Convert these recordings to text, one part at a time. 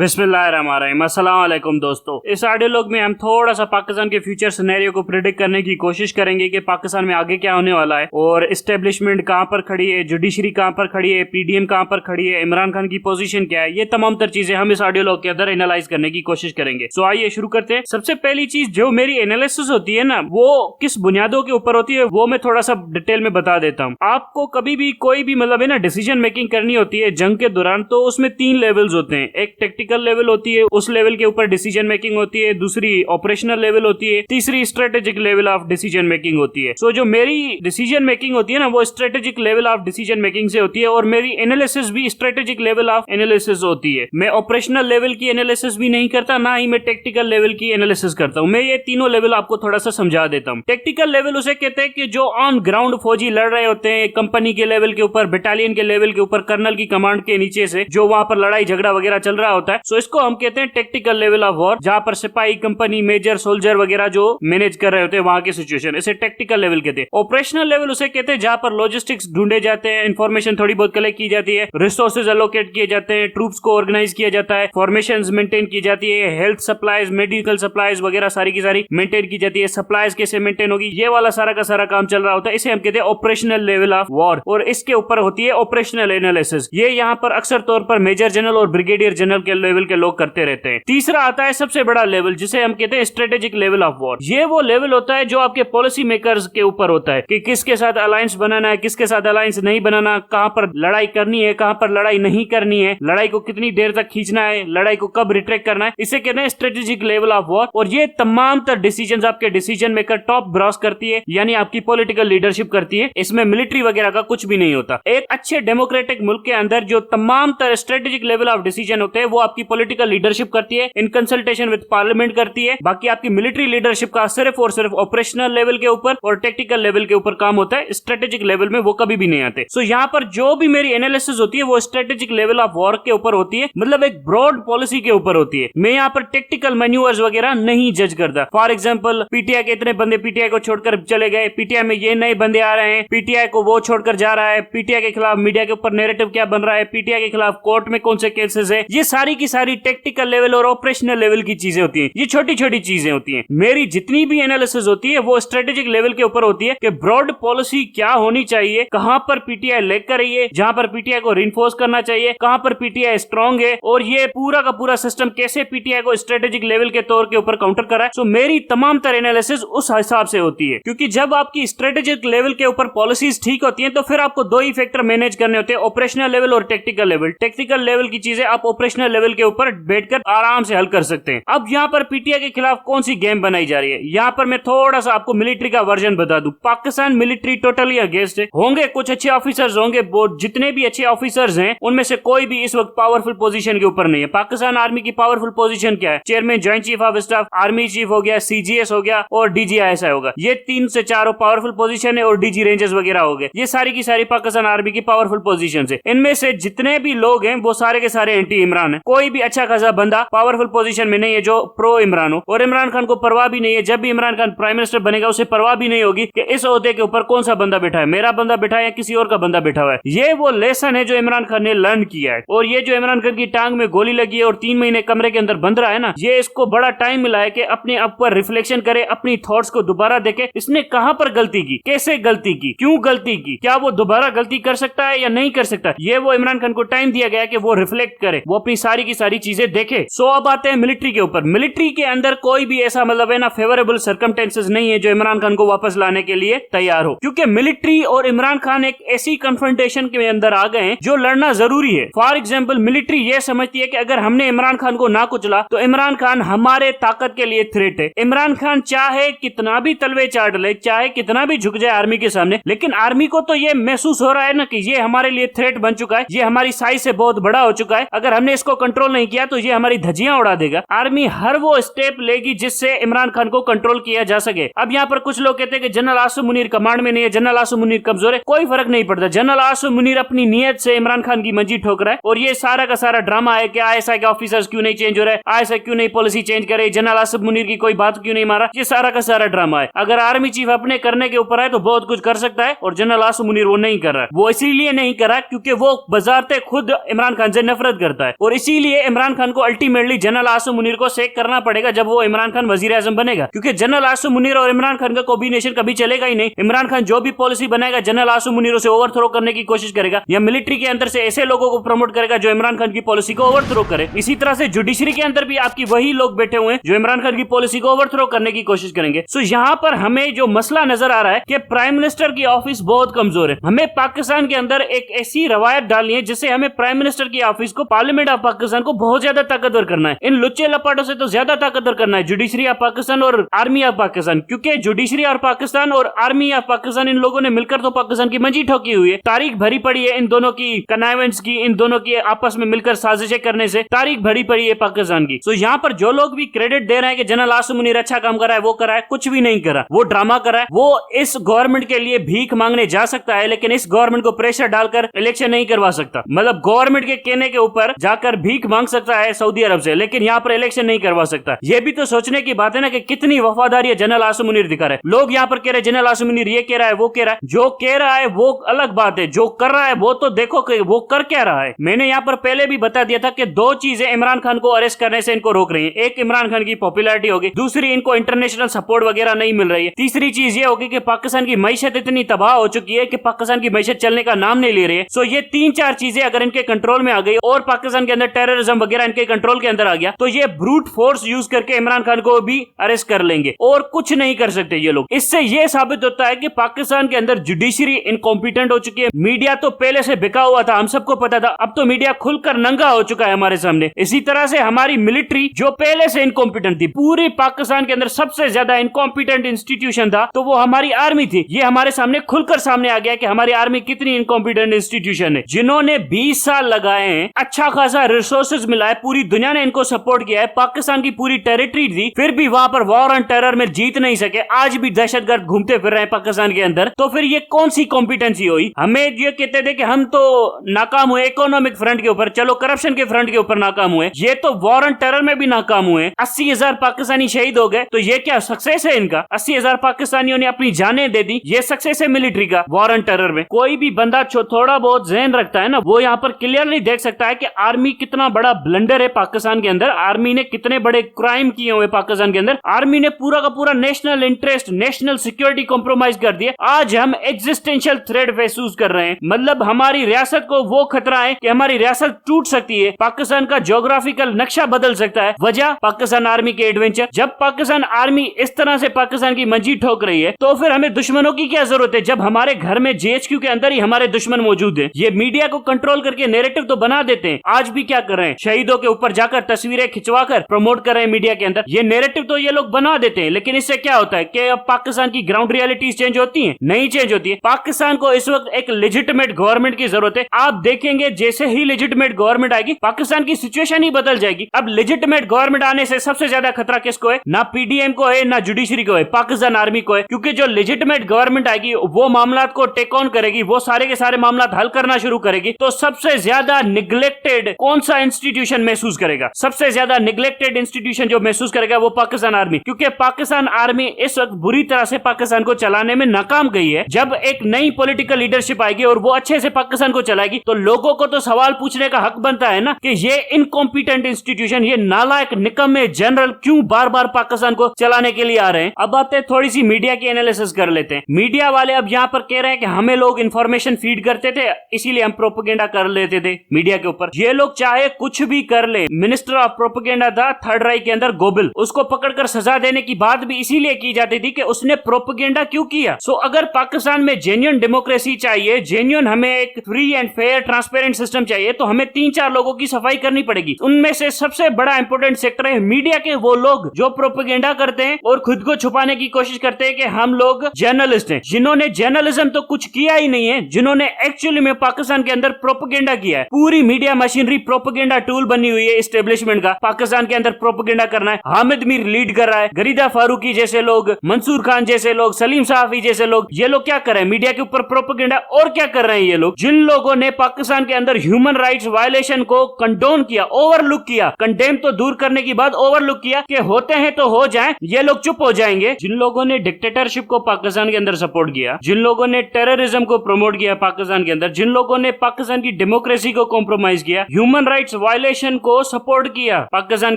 बिस्मिल्लाहिर्रहमानिर्रहीम। अस्सलाम वालेकुम दोस्तों, इस ऑडियो लॉग में हम थोड़ा सा पाकिस्तान के फ्यूचर सिनेरियो को प्रिडिक्ट करने की कोशिश करेंगे कि पाकिस्तान में आगे क्या होने वाला है और एस्टेब्लिशमेंट कहां पर खड़ी है, जुडिशरी कहां पर खड़ी है, पीडीएम कहां पर खड़ी है, इमरान खान की पोजीशन क्या है। ये तमाम तर चीजें हम इस ऑडियो लॉग के अंदर एनालाइज करने की कोशिश करेंगे। सो आइए शुरू करते हैं। सबसे पहली चीज जो मेरी एनालिसिस होती है ना, वो किस बुनियादों के ऊपर होती है वो मैं थोड़ा सा डिटेल में बता देता हूँ। आपको कभी भी कोई भी मतलब है ना डिसीजन मेकिंग करनी होती है जंग के दौरान, तो उसमें 3 लेवल्स होते हैं। एक टेक्टिकल लेवल होती है, उस लेवल के ऊपर डिसीजन मेकिंग होती है। दूसरी ऑपरेशनल लेवल होती है। तीसरी strategic level of decision making होती है। सो जो मेरी डिसीजन मेकिंग होती है ना, वो strategic level of decision making से होती है और मेरी एनालिसिस भी स्ट्रेटेजिक लेवल ऑफ एनालिसिस होती है। मैं ऑपरेशनल लेवल की एनालिसिस भी नहीं करता, ना ही मैं टेक्टिकल लेवल की एनालिसिस करता हूं। मैं ये तीनों लेवल आपको थोड़ा सा समझा देता हूं। टेक्टिकल लेवल उसे कहते हैं कि जो ऑन ग्राउंड फौजी लड़ रहे होते हैं, कंपनी के लेवल के ऊपर, बटालियन के लेवल के ऊपर, कर्नल की कमांड के नीचे से जो वहां पर लड़ाई झगड़ा वगैरह चल रहा होता है। सो इसको हम कहते हैं टेक्टिकल लेवल ऑफ वॉर, जहां पर सिपाही, कंपनी, मेजर, सोल्जर वगैरह जो मैनेज कर रहे होते हैं वहां की सिचुएशन, इसे टेक्टिकल लेवल कहते हैं। ऑपरेशनल लेवल उसे कहते हैं जहां पर लॉजिस्टिक्स ढूंढे जाते हैं, इंफॉर्मेशन थोड़ी बहुत कलेक्ट की जाती है, रिसोर्सेज एलोकेट किए जाते हैं, ट्रूप्स को ऑर्गेनाइज किया जाता है, फॉर्मेशंस मेंटेन की जाती है, हेल्थ सप्लाईज, मेडिकल सप्लाईज वगैरह सारी की सारी मेंटेन की जाती है, सप्लाईज कैसे मेंटेन होगी, ये वाला सारा का सारा काम चल रहा होता है। इसे हम कहते हैं ऑपरेशनल लेवल ऑफ वॉर और इसके ऊपर होती है ऑपरेशनल एनालिसिस। ये यहाँ पर अक्सर तौर पर मेजर जनरल और ब्रिगेडियर जनरल के लेवल के लोग करते रहते हैं। तीसरा आता है सबसे बड़ा लेवल, जिसे हम कहते हैं स्ट्रेटेजिक लेवल ऑफ वॉर। ये वो लेवल होता है जो आपके पॉलिसी मेकर्स के ऊपर होता है कि किसके साथ अलायंस बनाना है, किसके साथ अलायंस नहीं बनाना, कहां पर लड़ाई करनी है, कहां पर लड़ाई नहीं करनी है, लड़ाई को कितनी देर तक खींचना है, लड़ाई को कब रिट्रैक्ट करना है। इसे कहते हैं स्ट्रेटेजिक लेवल ऑफ वॉर। और ये तमाम तर डिसीजंस आपके डिसीजन मेकर टॉप ब्रॉस करती है, यानी आपकी पॉलिटिकल लीडरशिप करती है। इसमें मिलिट्री वगैरह का कुछ भी नहीं होता। एक अच्छे डेमोक्रेटिक मुल्क के अंदर जो तमाम तर स्ट्रेटेजिक लेवल ऑफ डिसीजन होते हैं वो आपकी पॉलिटिकल लीडरशिप करती है, इन कंसल्टेशन विद पार्लियामेंट करती है। बाकी आपकी मिलिट्री लीडरशिप का सिर्फ और सिर्फ ऑपरेशनल लेवल के ऊपर और टेक्टिकल लेवल के ऊपर काम होता है। स्ट्रेटेजिक लेवल में वो कभी भी नहीं आते। सो यहाँ पर जो भी मेरी एनालिसिस होती है वो स्ट्रेटेजिक लेवल ऑफ वॉर के ऊपर होती है, मतलब एक ब्रॉड पॉलिसी के ऊपर होती है। मैं यहाँ पर टेक्टिकल मैन्यूअर्स वगैरह नहीं जज करता। फॉर एग्जाम्पल, पीटीआई के इतने बंदे पीटीआई को छोड़कर चले गए, पीटीआई में ये नए बंदे आ रहे हैं, पीटीआई को वो छोड़कर जा रहा है, पीटीआई के खिलाफ मीडिया के ऊपर नैरेटिव क्या बन रहा है, पीटीआई के खिलाफ कोर्ट में कौन से केसेस है, ये सारी की सारी टेक्टिकल लेवल और ऑपरेशनल लेवल की चीजें होती है। ये छोटी छोटी चीजें होती हैं। मेरी जितनी भी एनालिसिस होती है वो स्ट्रेटेजिक लेवल के ऊपर होती है कि ब्रॉड पॉलिसी क्या होनी चाहिए, कहां पर पीटीआई लैग कर रही है, जहां पर पीटीआई को रिइंफोर्स करना चाहिए, कहां पर पीटीआई स्ट्रांग है, और ये पूरा का पूरा सिस्टम कैसे पीटीआई को स्ट्रेटेजिक लेवल के तौर के ऊपर काउंटर कर रहा है। सो मेरी तमाम तरह एनालिसिस उस हिसाब से होती है, क्योंकि जब आपकी स्ट्रेटेजिक लेवल के ऊपर पॉलिसीज ठीक होती हैं तो फिर आपको 2 ही फैक्टर मैनेज करने होते हैं, ऑपरेशनल लेवल और टेक्टिकल लेवल। टेक्निकल लेवल की चीजें आप ऑपरेशनल लेवल के ऊपर बैठकर आराम से हल कर सकते हैं। अब यहाँ पर पीटीआई के खिलाफ कौन सी गेम बनाई जा रही है, यहाँ पर मैं थोड़ा सा आपको मिलिट्री का वर्जन बता दूं। पाकिस्तान मिलिट्री टोटली अगेंस्ट है। होंगे कुछ अच्छे ऑफिसर्स होंगे, जितने भी अच्छे ऑफिसर्स हैं उनमें से कोई भी इस वक्त पावरफुल पोजीशन के ऊपर नहीं है। पाकिस्तान आर्मी की पावरफुल पोजीशन क्या है? Chairman joint chief of staff, army chief हो गया, सीजीएस हो गया और डीजीआईएसआई होगा। ये 3 से 4 पावरफुल पोजीशन है और डीजी रेंजर्स वगैरह हो गए। ये सारी की सारी पाकिस्तान आर्मी की पावरफुल पोजीशन है। इनमें से जितने भी लोग हैं वो सारे के सारे एंटी इमरान है। कोई भी अच्छा खासा बंदा पावरफुल पोजीशन में नहीं है जो प्रो इमरान हो। और इमरान खान को परवाह भी नहीं है, जब भी इमरान खान प्राइम मिनिस्टर बनेगा उसे परवाह भी नहीं होगी कि इस ओहदे के ऊपर कौन सा बंदा बैठा है, मेरा बंदा बैठा है या किसी और का बंदा बैठा हुआ है। ये वो लेसन है जो इमरान खान ने लर्न किया है। और ये जो इमरान खान की टांग में गोली लगी है और 3 महीने कमरे के अंदर बंद रहा है ना, ये इसको बड़ा टाइम मिला है कि अपने आप पर रिफ्लेक्शन करे, अपनी थॉट्स को दोबारा देखे, इसने कहां पर गलती की, कैसे गलती की, क्यों गलती की, क्या वो दोबारा गलती कर सकता है या नहीं कर सकता। ये वो इमरान खान को टाइम दिया गया कि वो रिफ्लेक्ट करे, वो अपनी सारी की सारी चीजें देखे। सो अब आते हैं मिलिट्री के ऊपर। मिलिट्री के अंदर कोई भी ऐसा मतलब है ना फेवरेबल सर्कमस्टेंसेस नहीं है जो इमरान खान को वापस लाने के लिए तैयार हो, क्योंकि मिलिट्री और इमरान खान एक ऐसी कन्फ्रंटेशन के अंदर आ गए हैं जो लड़ना जरूरी है। फॉर एग्जाम्पल, मिलिट्री ये समझती है कि अगर हमने इमरान खान को ना कुचला तो इमरान खान हमारे ताकत के लिए थ्रेट है। इमरान खान चाहे कितना भी तलवे चाट ले, चाहे कितना भी झुक जाए आर्मी के सामने, लेकिन आर्मी को तो ये महसूस हो रहा है ना कि ये हमारे लिए थ्रेट बन चुका है, ये हमारी साइज से बहुत बड़ा हो चुका है। अगर हमने इसको कंट्रोल नहीं किया तो ये हमारी धज्जियां उड़ा देगा। आर्मी हर वो स्टेप लेगी जिससे इमरान खान को कंट्रोल किया जा सके। अब यहाँ पर कुछ लोग कहते हैं कि जनरल आसिम मुनीर कमांड में नहीं है, जनरल आसिम मुनीर कमजोर है। कोई फर्क नहीं पड़ता। जनरल आसिम मुनीर अपनी नीयत से इमरान खान की मंजी ठोक रहा है और ये सारा का सारा ड्रामा है कि आईएसआई के ऑफिसर्स क्यों नहीं चेंज हो रहे, आईएसआई क्यों नहीं पॉलिसी चेंज करे, जनरल आसिम मुनीर की कोई बात क्यों नहीं मारा। ये सारा का सारा ड्रामा है। अगर आर्मी चीफ अपने करने के ऊपर है तो बहुत कुछ कर सकता है और जनरल आसिम मुनीर वो नहीं कर रहा है। वो इसीलिए नहीं कर रहा क्योंकि वो बजारते खुद इमरान खान से नफरत करता है और इसीलिए इसीलिए इमरान खान को अल्टीमेटली जनरल आसिम मुनीर को सेक करना पड़ेगा जब वो इमरान खान वजीर आजम बनेगा, क्योंकि जनरल आसिम मुनीर और इमरान खान का कॉम्बिनेशन कभी चलेगा ही नहीं। इमरान खान जो भी पॉलिसी बनाएगा जनरल आसिम मुनीर उसे ओवरथ्रो करने की कोशिश करेगा, या मिलिट्री के अंदर से ऐसे लोगों को प्रमोट करेगा जो इमरान खान की पॉलिसी को ओवरथ्रो करे। इसी तरह से जुडिशरी के अंदर भी आपकी वही लोग बैठे हुए हैं जो इमरान खान की पॉलिसी को ओवरथ्रो करने की कोशिश करेंगे। सो यहाँ पर हमें जो मसला नजर आ रहा है कि प्राइम मिनिस्टर की ऑफिस बहुत कमजोर है। हमें पाकिस्तान के अंदर एक ऐसी रवायत डालनी है जिससे हमें प्राइम मिनिस्टर की ऑफिस को, पार्लियामेंट ऑफ पाकिस्तान को बहुत ज्यादा ताकतवर करना है। इन लुच्चे लपाटों से तो ज्यादा ताकतवर करना है जुडिशरी ऑफ पाकिस्तान और आर्मी ऑफ पाकिस्तान, क्योंकि जुडिशरी ऑफ पाकिस्तान और आर्मी ऑफ पाकिस्तान इन लोगों ने मिलकर तो पाकिस्तान की मंजी ठोकी हुई है। तारीख भरी पड़ी है इन दोनों की कनाइवेंट्स की, इन दोनों की आपस में मिलकर साजिशें करने से तारीख भरी पड़ी है पाकिस्तान की। तो यहाँ पर जो लोग भी क्रेडिट दे रहे हैं कि जनरल आसिम मुनीर अच्छा काम कर रहा है, वो कर रहा है, कुछ भी नहीं करा, वो ड्रामा कर रहा है। वो इस गवर्नमेंट के लिए भीख मांगने जा सकता है लेकिन इस गवर्नमेंट को प्रेशर डालकर इलेक्शन नहीं करवा सकता। मतलब गवर्नमेंट के कहने के ऊपर जाकर भीख मांग सकता है सऊदी अरब से, लेकिन यहाँ पर इलेक्शन नहीं करवा सकता। ये भी तो सोचने की बात है ना कि कितनी वफादारी है जनरल आसिम मुनीर दिखा रहे। लोग यहाँ पर कह रहे हैं जनरल आसिम मुनीर ये कह रहा है, वो कह रहा है। जो कह रहा है वो अलग बात है, जो कर रहा है वो तो देखो कि वो कर क्या रहा है। मैंने यहाँ पर पहले भी बता दिया था कि दो चीजें इमरान खान को अरेस्ट करने से इनको रोक रही है। एक इमरान खान की पॉपुलैरिटी होगी, दूसरी इनको इंटरनेशनल सपोर्ट वगैरह नहीं मिल रही है, तीसरी चीज ये होगी कि पाकिस्तान की मईशत इतनी तबाह हो चुकी है कि पाकिस्तान की मईशत चलने का नाम नहीं ले रही है। सो ये 3-4 चीजें अगर इनके कंट्रोल में आ गई और पाकिस्तान के अंदर टेररिज्म वगैरह इनके कंट्रोल के अंदर आ गया तो ये ब्रूट फोर्स यूज करके इमरान खान को भी अरेस्ट कर लेंगे और कुछ नहीं कर सकते ये लोग। इससे ये साबित होता है कि पाकिस्तान के अंदर जुडिशरी इनकॉम्पिटेंट हो चुकी है। मीडिया तो पहले से बिका हुआ था, हम सबको पता था, अब तो मीडिया खुलकर नंगा हो चुका है हमारे सामने। इसी तरह से हमारी मिलिट्री जो पहले से इनकॉम्पिटेंट थी, पूरी पाकिस्तान के अंदर सबसे ज्यादा इनकॉम्पिटेंट इंस्टीट्यूशन था तो वो हमारी आर्मी थी। ये हमारे सामने खुलकर सामने आ गया कि हमारी आर्मी कितनी इनकॉम्पिटेंट इंस्टीट्यूशन है। जिन्होंने 20 साल लगाए हैं, अच्छा खासा रिसोर्सेज मिला है, पूरी दुनिया ने इनको सपोर्ट किया है, पाकिस्तान की पूरी टेरिटरी थी, फिर भी वहां पर वॉर ऑन टेरर में जीत नहीं सके। आज भी दहशतगर्द घूमते फिर रहे हैं पाकिस्तान के अंदर। तो फिर ये कौन सी कॉम्पिटेंसी हुई? हमें ये कहते थे कि हम तो नाकाम हुए इकोनॉमिक फ्रंट के ऊपर, चलो करप्शन के फ्रंट के ऊपर नाकाम हुए, ये तो वॉर ऑन टेरर में भी नाकाम हुए। 80,000 पाकिस्तानी शहीद हो गए, तो ये क्या सक्सेस है इनका? 80,000 पाकिस्तानियों ने अपनी जानें दे दी, ये सक्सेस है मिलिट्री का वॉर ऑन टेरर में? कोई भी बंदा थोड़ा बहुत ज़हन रखता है ना, वो यहाँ पर क्लियरली देख सकता है कि आर्मी कितना बड़ा ब्लंडर है पाकिस्तान के अंदर। आर्मी ने कितने बड़े क्राइम किए हुए पाकिस्तान के अंदर। आर्मी ने पूरा का पूरा national interest, national security compromise कर दिया। आज हम एग्जिस्टेंशियल थ्रेट महसूस कर रहे हैं। मतलब हमारी रियासत को वो खतरा है कि हमारी रियासत टूट सकती है, पाकिस्तान का ज्योग्राफिकल नक्शा बदल सकता है। वजह पाकिस्तान आर्मी के एडवेंचर। जब पाकिस्तान आर्मी इस तरह से पाकिस्तान की मंजी ठोक रही है तो फिर हमें दुश्मनों की क्या जरूरत है, जब हमारे घर में जीएचक्यू के अंदर ही हमारे दुश्मन मौजूद है। ये मीडिया को कंट्रोल करके नैरेटिव तो बना देते हैं। आज भी क्या कर रहे हैं, शहीदों के ऊपर जाकर तस्वीरें खिंचवाकर प्रमोट कर रहे हैं मीडिया के अंदर। ये नैरेटिव तो ये लोग बना देते हैं, लेकिन इससे क्या होता है कि अब पाकिस्तान की ग्राउंड रियलिटीज चेंज होती है? नहीं चेंज होती है। पाकिस्तान को इस वक्त एक लेजिटिमेट गवर्नमेंट की जरूरत है। आप देखेंगे जैसे ही लेजिटिमेट गवर्नमेंट आएगी पाकिस्तान की सिचुएशन ही बदल जाएगी। अब लेजिटिमेट गवर्नमेंट आने से सबसे ज्यादा खतरा किसको है? ना पीडीएम को है, ना जुडिशरी को है, पाकिस्तान आर्मी को है। क्योंकि जो लेजिटिमेट गवर्नमेंट आएगी वो मामला को टेक ऑन करेगी, वो सारे के सारे मामला हल करना शुरू करेगी। तो सबसे ज्यादा निग्लेक्टेड कौन सा इंस्टीट्यूशन महसूस करेगा? सबसे ज्यादा निग्लेक्टेड इंस्टीट्यूशन जो महसूस करेगा वो पाकिस्तान आर्मी, क्योंकि पाकिस्तान आर्मी इस वक्त बुरी तरह से पाकिस्तान को चलाने में नाकाम गई है। जब एक नई पॉलिटिकल लीडरशिप आएगी और वो अच्छे से पाकिस्तान को चलाएगी तो लोगों को तो सवाल पूछने का हक बनता है ना कि ये इनकॉम्पिटेंट इंस्टीट्यूशन, ये नालायक निकम्मे जनरल क्यों बार बार पाकिस्तान को चलाने के लिए आ रहे हैं। अब आते हैं थोड़ी सी मीडिया की एनालिसिस कर लेते हैं। मीडिया वाले अब यहाँ पर कह रहे हैं कि हमें लोग इंफॉर्मेशन फीड करते थे इसीलिए हम प्रोपेगेंडा कर लेते थे मीडिया के ऊपर। ये लोग चाहे कुछ भी कर ले, मिनिस्टर ऑफ प्रोपेगेंडा था थर्ड राइख के अंदर गोबिल, उसको पकड़कर सजा देने की बात भी इसीलिए की जाती थी कि उसने प्रोपेगेंडा क्यों किया। सो अगर पाकिस्तान में जेन्युइन डेमोक्रेसी चाहिए, जेन्युइन हमें एक free and fair transparent system चाहिए, तो हमें 3-4 लोगों की सफाई करनी पड़ेगी। उनमें से सबसे बड़ा इंपोर्टेंट सेक्टर है मीडिया के वो लोग जो प्रोपेगेंडा करते हैं और खुद को छुपाने की कोशिश करते हैं कि हम लोग जर्नलिस्ट हैं, जिन्होंने जर्नलिज्म तो कुछ किया ही नहीं है, जिन्होंने एक्चुअली में पाकिस्तान के अंदर प्रोपेगेंडा किया है। पूरी मीडिया मशीनरी प्रोपेगेंडा टूल बनी हुई है एस्टेब्लिशमेंट का। पाकिस्तान के अंदर प्रोपेगेंडा करना है, हामिद मीर लीड कर रहा है, गरीदा फारूकी जैसे लोग, मंसूर खान जैसे लोग, सलीम साहफी जैसे लोग, ये लोग क्या कर रहे हैं? मीडिया के ऊपर प्रोपेगेंडा। और क्या कर रहे हैं ये लोग? जिन लोगों ने पाकिस्तान के अंदर ह्यूमन राइट्स वायलेशन को कंडोन किया, ओवरलुक किया, कंडेम तो दूर करने की बात ओवरलुक किया कि होते हैं तो हो जाएं, ये लोग चुप हो जाएंगे। जिन लोगों ने डिक्टेटरशिप को पाकिस्तान के अंदर सपोर्ट किया, जिन लोगों ने टेररिज्म को प्रमोट किया पाकिस्तान के अंदर, जिन लोगों ने पाकिस्तान की डेमोक्रेसी को कॉम्प्रोमाइज किया, ह्यूमन राइट्स राइट्स वायलेशन को सपोर्ट किया पाकिस्तान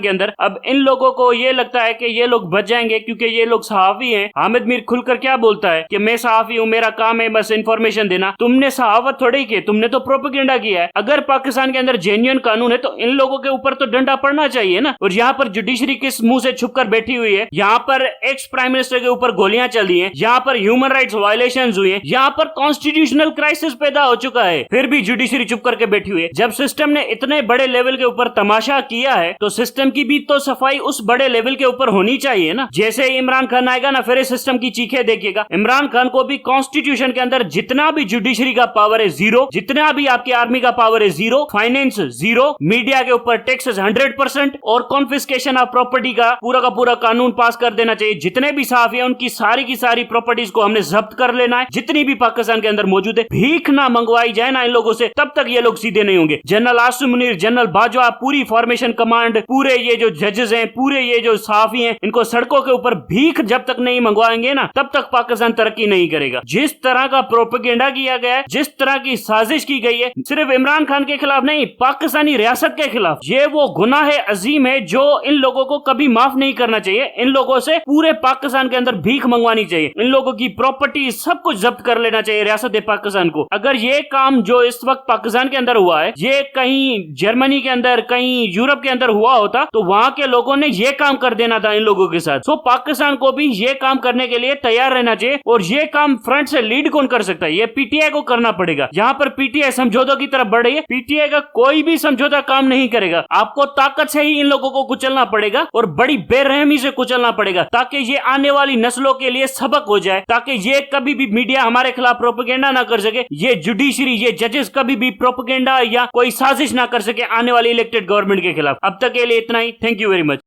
के अंदर। अब इन लोगों को ये लगता है कि ये लोग बच जाएंगे क्योंकि ये लोग सहाफी हैं। हामिद मीर खुलकर क्या बोलता है कि मैं सहाफी हूँ, मेरा काम है बस इंफॉर्मेशन देना। तुमने सहावत थोड़ी की, तुमने तो प्रोपेगेंडा किया है। अगर पाकिस्तान के अंदर जेन्युइन कानून है तो इन लोगों के ऊपर तो डंडा पड़ना चाहिए ना। और यहाँ पर जुडिशरी किस मुंह से छुपकर बैठी हुई है। यहाँ पर एक्स प्राइम मिनिस्टर के ऊपर गोलियां चल रही हैं, यहाँ पर ह्यूमन राइट्स वायलेशंस हुए हैं, यहाँ पर कॉन्स्टिट्यूशनल क्राइसिस पैदा हो चुका है, फिर भी जुडिशरी चुप करके बैठी हुई है। जब सिस्टम ने इतने बड़े लेवल के ऊपर तमाशा किया है तो सिस्टम की भी तो सफाई उस बड़े लेवल के ऊपर होनी चाहिए ना। जैसे इमरान खान आएगा ना, फिर इस सिस्टम की चीखें देखिएगा। इमरान खान को भी कॉन्स्टिट्यूशन के अंदर जितना भी जुडिशरी का पावर है जीरो, जितना भी आपकी आर्मी का पावर है जीरो, फाइनेंस जीरो, मीडिया के ऊपर टैक्सेस 100% और कॉन्फिस्केशन ऑफ प्रॉपर्टी का पूरा कानून पास कर देना चाहिए। जितने भी सहाफी हैं उनकी सारी की सारी प्रॉपर्टीज को हमने जब्त कर लेना है, जितनी भी पाकिस्तान के अंदर मौजूद है। भीख ना मंगवाई जाए ना इन लोगों से, तब तक ये लोग सीधे नहीं होंगे। जनरल आसिम मुनीर, जनरल बाजवा, पूरी फॉर्मेशन कमांड, पूरे ये जो जजेस हैं, पूरे ये जो सहाफी हैं, इनको सड़कों के ऊपर भीख जब तक नहीं मंगवाएंगे ना, तब तक पाकिस्तान तरक्की नहीं करेगा। जिस तरह का प्रोपेगेंडा किया गया है, जिस तरह की साजिश की गई है, सिर्फ इमरान खान के खिलाफ नहीं, पाकिस्तानी रियासत के खिलाफ, ये वो गुनाह अजीम है जो इन लोगों को कभी माफ नहीं करना चाहिए। इन लोगों से पूरे पाकिस्तान के अंदर भीख मंगवानी चाहिए, इन लोगों की प्रॉपर्टी सब कुछ जब्त कर लेना चाहिए रियासत पाकिस्तान को। अगर ये काम जो इस वक्त पाकिस्तान के अंदर हुआ है, ये कहीं जर्मनी के अंदर, कहीं यूरोप के अंदर हुआ होता तो वहां के लोगों ने ये काम कर देना था इन लोगों के साथ। सो पाकिस्तान को भी ये काम करने के लिए तैयार रहना चाहिए। और ये काम फ्रंट से लीड कौन कर सकता है? ये पीटीआई को करना पड़ेगा। यहाँ पर पीटीआई समझौतों की तरफ बढ़ रही है, पीटीआई का कोई भी समझौता काम नहीं करेगा। आपको ताकत से ही इन लोगों को कुचलना पड़ेगा और बड़ी बेरहमी से कुचलना पड़ेगा, ताकि ये आने वाली नस्लों के लिए सबक हो जाए, ताकि ये कभी भी मीडिया हमारे खिलाफ प्रोपेगेंडा ना कर सके, ये जुडिशरी, ये जजेस कभी भी प्रोपेगेंडा या कोई साजिश ना कर सके आने वाली इलेक्टेड गवर्नमेंट के खिलाफ। अब तक के लिए इतना ही। Thank you very much.